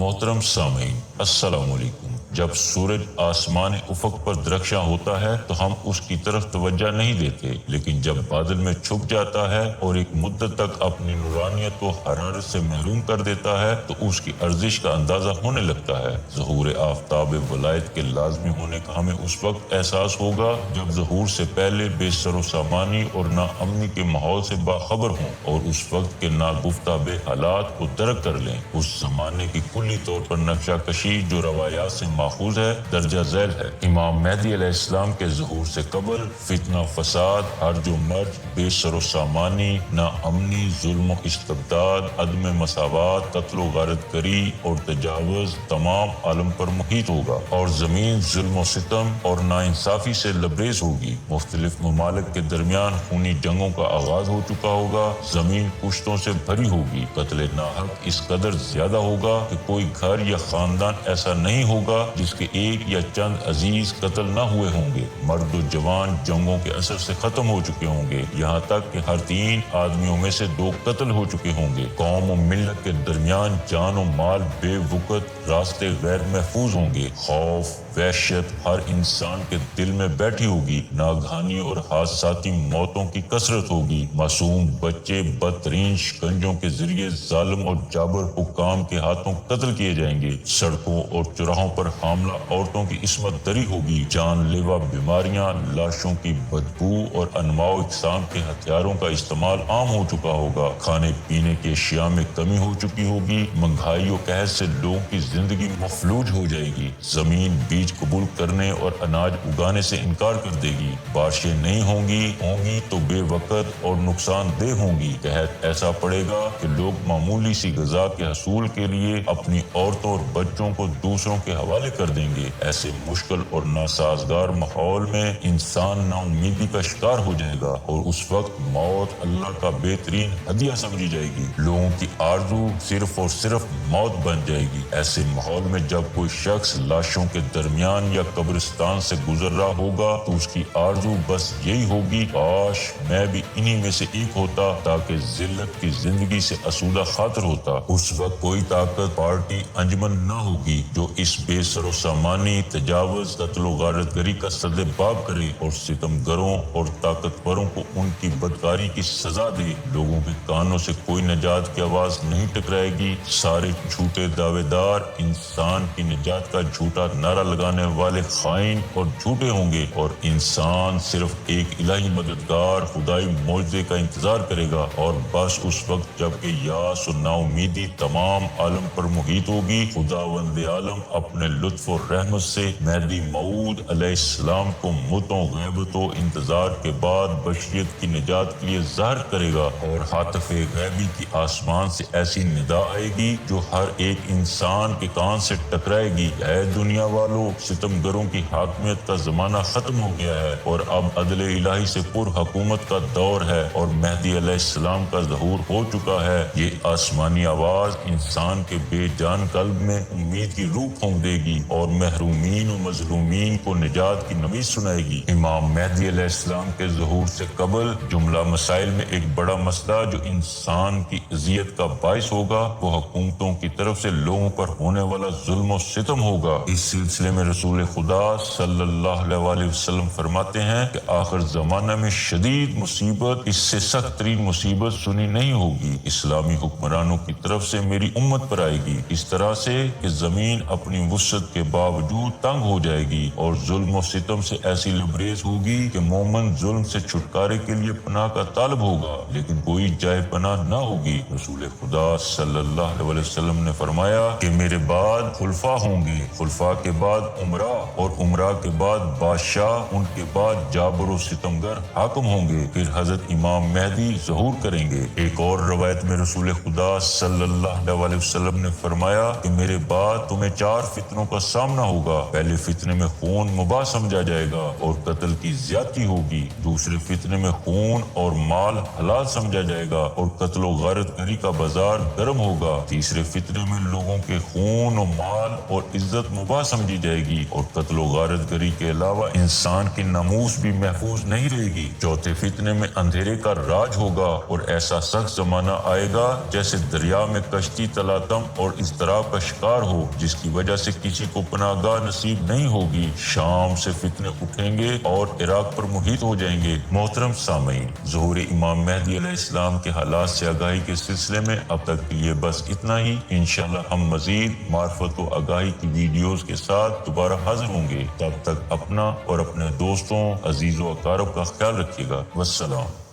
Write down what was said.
محترم سامعین، السلام علیکم۔ جب سورج آسمان افق پر درخشاں ہوتا ہے تو ہم اس کی طرف توجہ نہیں دیتے، لیکن جب بادل میں چھپ جاتا ہے اور ایک مدت تک اپنی نورانیت کو حرارت سے محروم کر دیتا ہے تو اس کی ارزش کا اندازہ ہونے لگتا ہے۔ ظہور آفتاب ولایت کے لازمی ہونے کا ہمیں اس وقت احساس ہوگا جب ظہور سے پہلے بے سر و سامانی اور ناامنی کے ماحول سے باخبر ہوں اور اس وقت کے ناگفتہ بے حالات کو درک کر لیں۔ اس زمانے کی کلی طور پر نقشہ کشی جو روایات سے ماخوذ ہے درجہ ذیل ہے۔ امام مہدی علیہ السلام کے ظہور سے قبل فتنہ فساد، ہرج و مرج، بے سر و سامانی، ناامنی، ظلم و استبداد، عدم مساوات، قتل و غارت گری اور تجاوز تمام عالم پر محیط ہوگا اور زمین ظلم و ستم اور ناانصافی سے لبریز ہوگی۔ مختلف ممالک کے درمیان خونی جنگوں کا آغاز ہو چکا ہوگا، زمین کشتوں سے بھری ہوگی، قتل ناحق اس قدر زیادہ ہوگا کہ کوئی گھر یا خاندان ایسا نہیں ہوگا جس کے ایک یا چند عزیز قتل نہ ہوئے ہوں گے۔ مرد و جوان جنگوں کے اثر سے ختم ہو چکے ہوں گے، یہاں تک کہ ہر 3 آدمیوں میں سے 2 قتل ہو چکے ہوں گے۔ قوم و ملت کے درمیان جان و مال بے وقت، راستے غیر محفوظ ہوں گے۔ خوف، وحشت ہر انسان کے دل میں بیٹھی ہوگی، ناگہانی اور حادثاتی موتوں کی کثرت ہوگی، معصوم بچے بدترین شکنجوں کے ذریعے ظالم اور جابر حکام کے ہاتھوں قتل کیے جائیں گے۔ سڑکوں اور چوراہوں پر حاملہ عورتوں کی عصمت دری ہوگی، جان لیوا بیماریاں، لاشوں کی بدبو اور انواع و اقسام کے ہتھیاروں کا استعمال عام ہو چکا ہوگا۔ کھانے پینے کی اشیاء میں کمی ہو چکی ہوگی، مہنگائی و قحط سے لوگوں کی زندگی مفلوج ہو جائے گی، زمین بیج قبول کرنے اور اناج اگانے سے انکار کر دے گی، بارشیں نہیں ہوں گی تو بے وقت اور نقصان دہ ہوں گی۔ قحط ایسا پڑے گا کہ لوگ معمولی سی غذا کے حصول کے لیے اپنی عورتوں اور بچوں کو دوسروں کے حوالے کر دیں گے۔ ایسے مشکل اور ناسازگار ماحول میں انسان نا امیدی کا شکار ہو جائے گا اور اس وقت موت اللہ کا بہترین ہدیہ سمجھی جائے گی۔ لوگوں کی آرزو صرف اور صرف موت بن جائے گی۔ ایسے ماحول میں جب کوئی شخص لاشوں کے درمیان یا قبرستان سے گزر رہا ہوگا تو اس کی آرزو بس یہی ہوگی، کاش میں بھی انہی میں سے ایک ہوتا تاکہ ذلت کی زندگی سے آسودہ خاطر ہوتا۔ اس وقت کوئی طاقت، پارٹی، انجمن نہ ہوگی جو اس بے سر و سامانی، تجاوز، قتل و غارت گری کا سد باب کرے اور ستمگروں اور طاقتوروں کو ان کی بدکاری کی سزا دے۔ لوگوں کے کانوں سے کوئی نجات کی آواز نہیں ٹکرائے گی، سارے جھوٹے دعوے دار انسان کی نجات کا جھوٹا نعرہ لگانے والے خائن اور جھوٹے ہوں گے اور انسان صرف ایک الہی مددگار، خدائی معجزے کا انتظار کرے گا۔ اور بس اس وقت جب کہ یاس و نا امیدی تمام عالم پر محیط ہوگی، خداوند عالم اپنے لطف و رحمت سے مہدی موعود علیہ السلام کو مدتوں غیبت و انتظار کے بعد بشریت کی نجات کے لیے ظاہر کرے گا اور ہاتف غیبی کی آسمان سے ایسی ندا آئے گی جو ہر ایک انسان کے کان سے ٹکرائے گی، اے دنیا والو، ستمگروں کی حاکمیت کا زمانہ ختم ہو گیا ہے اور اب عدل الہی سے پر حکومت کا دور ہے اور مہدی علیہ السلام کا ظہور ہو چکا ہے۔ یہ آسمانی آواز انسان کے بے جان قلب میں امید کی روح پھونک دے گی اور محرومین و مظلومین کو نجات کی نوید سنائے گی۔ امام مہدی علیہ السلام کے ظہور سے قبل جملہ مسائل میں ایک بڑا مسئلہ جو انسان کی اذیت کا باعث ہوگا وہ حکومتوں کی طرف سے لوگوں پر ہونے والا ظلم و ستم ہوگا۔ اس سلسلے میں رسول خدا صلی اللہ علیہ وآلہ وسلم فرماتے ہیں کہ آخر زمانہ میں شدید مصیبت اس سے سخت ترین مصیبت سنی نہیں ہوگی، اسلامی حکمرانوں کی طرف سے میری امت پر آئے گی، اس طرح سے کہ زمین اپنی وسعت کے باوجود تنگ ہو جائے گی اور ظلم و ستم سے ایسی لبریز ہوگی کہ مومن ظلم سے چھٹکارے کے لیے پناہ کا طالب ہوگا لیکن کوئی جائے پناہ نہ ہوگی۔ رسول خدا صلی اللہ علیہ وسلم نے فرمایا کہ میرے بعد خلفاء ہوں گے، خلفاء کے بعد عمراء اور عمراء کے بعد بادشاہ، ان کے بعد جابر و ستمگر حاکم ہوں گے، پھر حضرت امام مہدی ظہور کریں گے۔ ایک اور روایت میں رسول خدا صلی اللہ علیہ وسلم نے فرمایا کہ میرے بعد تمہیں 4 فتنوں کا سامنا ہوگا۔ پہلے فتنے میں خون مباح سمجھا جائے گا اور قتل کی زیادتی ہوگی، دوسرے فتنے میں خون اور مال حلال سمجھا جائے گا اور قتل و غارت گری کا بازار گرم ہوگا، تیسرے فتنے میں لوگوں کے خون و مال اور عزت مباح سمجھی جائے جائے گی اور قتل و غارت گری کے علاوہ انسان کی ناموس بھی محفوظ نہیں رہے گی۔ چوتھے فتنے میں اندھیرے کا راج ہوگا اور ایسا سخت زمانہ آئے گا جیسے دریا میں کشتی تلاتم اور اضطراب کا شکار ہو، جس کی وجہ سے کسی کو پناہ گاہ نصیب نہیں ہوگی۔ شام سے فتنے اٹھیں گے اور عراق پر محیط ہو جائیں گے۔ محترم سامعین، ظہور امام مہدی علیہ السلام کے حالات سے آگاہی کے سلسلے میں اب تک کے لیے بس اتنا ہی۔ انشاءاللہ ہم مزید معرفت و آگاہی کی ویڈیوز کے ساتھ دوبارہ حاضر ہوں گے۔ تب تک اپنا اور اپنے دوستوں، عزیز و اقارب کا خیال رکھیے گا۔ والسلام۔